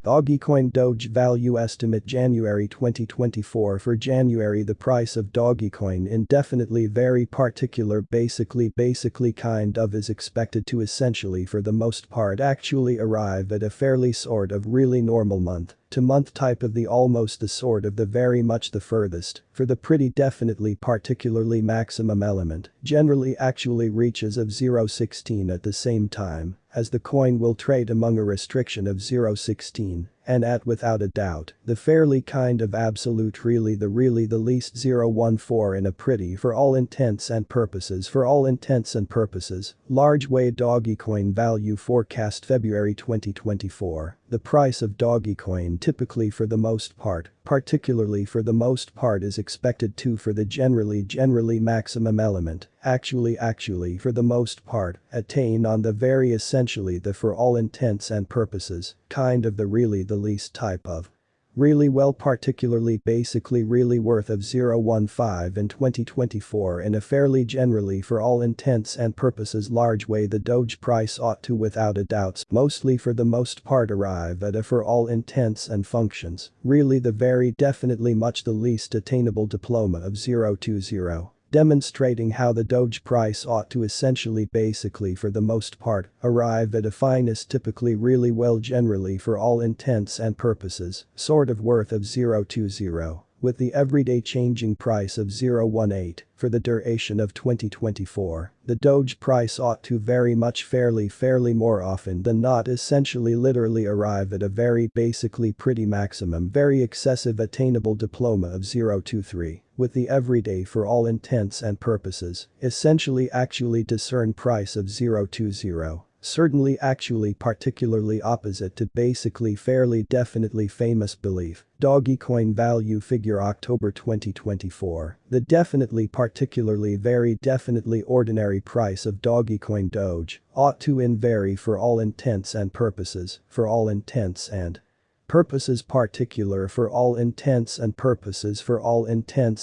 DOGECOIN Doge Value Estimate January 2024. For January, the price of DOGECOIN indefinitely very particular basically kind of is expected to essentially for the most part actually arrive at a fairly sort of really normal month to month type of the almost the sort of the very much the furthest for the pretty definitely particularly maximum element generally actually reaches of 0.16 at the same time as the coin will trade among a restriction of 0.16 and at without a doubt the fairly kind of absolute really the least 0.14 in a pretty for all intents and purposes large way DOGECOIN value forecast February 2024. The price of DOGECOIN typically for the most part particularly for the most part is expected to for the generally maximum element actually for the most part attain on the very essentially the for all intents and purposes kind of the really the least type of really well particularly basically really worth of 0.15 in 2024 in a fairly generally for all intents and purposes large way the Doge price ought to without a doubt mostly for the most part arrive at a for all intents and functions really the very definitely much the least attainable diploma of 0.20. Demonstrating how the Doge price ought to essentially basically for the most part arrive at a finest typically really well generally for all intents and purposes sort of worth of 0.20 with the everyday changing price of 0.18 for the duration of 2024. The Doge price ought to very much fairly more often than not essentially literally arrive at a very basically pretty maximum very excessive attainable diploma of 0.23 with the everyday for all intents and purposes essentially actually discern price of 0.20. Certainly actually particularly opposite to basically fairly definitely famous belief. DOGECOIN value figure October 2024. The definitely particularly very definitely ordinary price of DOGECOIN Doge ought to in vary for all intents and purposes particular for all intents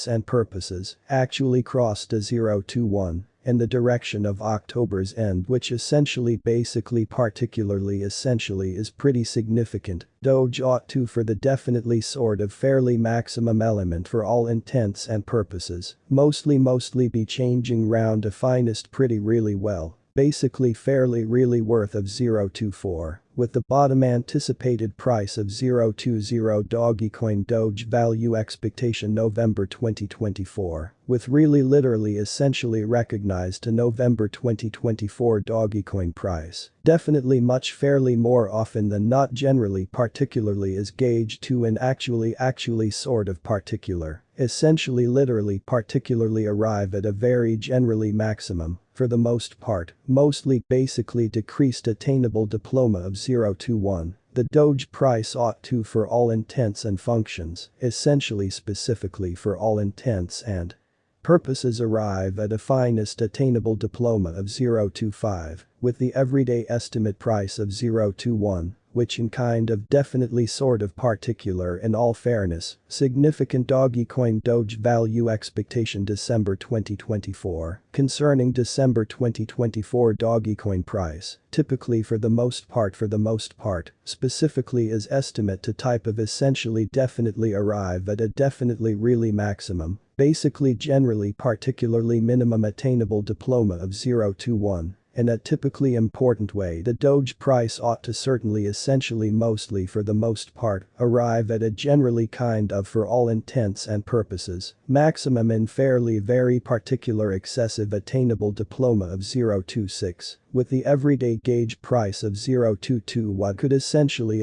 and purposes actually crossed a 0.21 in the direction of October's end which essentially basically particularly essentially is pretty significant. Doge ought to for the definitely sort of fairly maximum element for all intents and purposes mostly be changing round to finest pretty really well. Basically fairly really worth of 0.24 with the bottom anticipated price of 0.20 DOGECOIN Doge value expectation November 2024 with really literally essentially recognized to November 2024 DOGECOIN price definitely much fairly more often than not generally particularly is gauged to an actually sort of particular essentially literally particularly arrive at a very generally maximum for the most part mostly basically decreased attainable diploma of 0.21. The Doge price ought to for all intents and functions essentially specifically for all intents and purposes arrive at a finest attainable diploma of 0.25 with the everyday estimate price of 0.21 which in kind of definitely sort of particular in all fairness significant DOGECOIN Doge value expectation December 2024 concerning December 2024 DOGECOIN price typically for the most part specifically is estimate to type of essentially definitely arrive at a definitely really maximum basically generally particularly minimum attainable diploma of 0.21. In a typically important way the Doge price ought to certainly essentially mostly for the most part arrive at a generally kind of for all intents and purposes maximum in fairly very particular excessive attainable diploma of 0.26 with the everyday gauge price of 0.22 what could essentially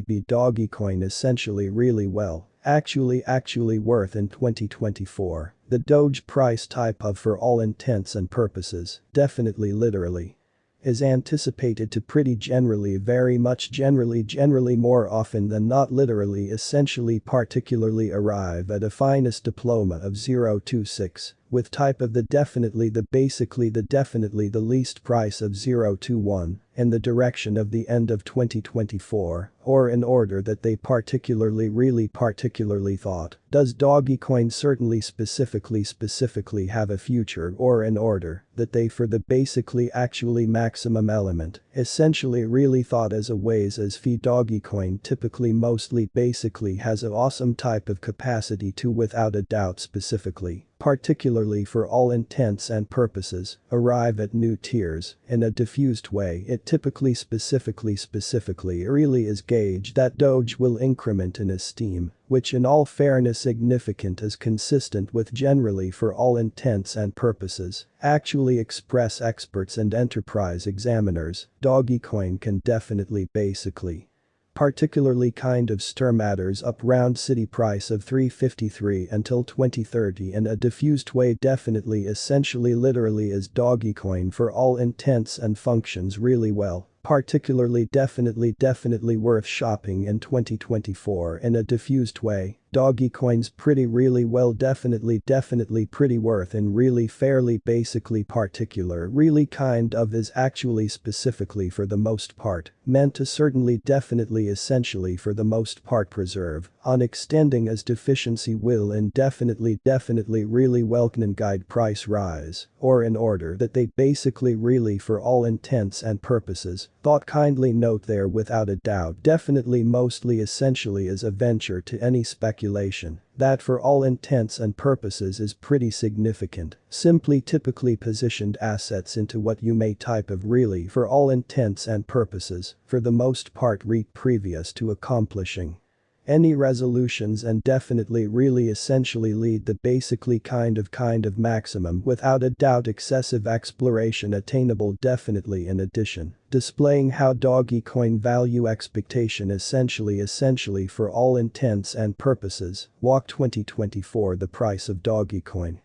be DOGECOIN essentially really well actually worth in 2024. The Doge price type of for all intents and purposes definitely literally is anticipated to pretty generally very much generally more often than not literally essentially particularly arrive at a finest diploma of 0.26 with type of the definitely the basically the definitely the least price of 0.21 and the direction of the end of 2024, or in order that they particularly thought. Does DOGECOIN certainly specifically have a future, or in order that they for the basically actually maximum element essentially really thought as a ways as fee DOGECOIN typically mostly basically has a awesome type of capacity to without a doubt specifically, particularly for all intents and purposes, arrive at new tiers in a diffused way. It typically specifically really is gauged that Doge will increment in esteem, which in all fairness significant is consistent with generally for all intents and purposes, actually express experts and enterprise examiners, DOGECOIN can definitely basically particularly kind of stir matters up round city price of 353 until 2030 in a diffused way definitely essentially literally is DOGECOIN for all intents and functions really well. Particularly definitely worth shopping in 2024 in a diffused way. DOGECOIN's pretty really well definitely pretty worth in really fairly basically particular really kind of is actually specifically for the most part meant to certainly definitely essentially for the most part preserve on extending as deficiency will indefinitely really well can guide price rise or in order that they basically really for all intents and purposes thought kindly note there without a doubt definitely mostly essentially is a venture to any speculation that for all intents and purposes is pretty significant, simply typically positioned assets into what you may type of really for all intents and purposes, for the most part previous to accomplishing any resolutions and definitely really essentially lead the basically kind of maximum without a doubt excessive exploration attainable definitely in addition. Displaying how DOGECOIN value expectation essentially for all intents and purposes, walk 2024 the price of DOGECOIN.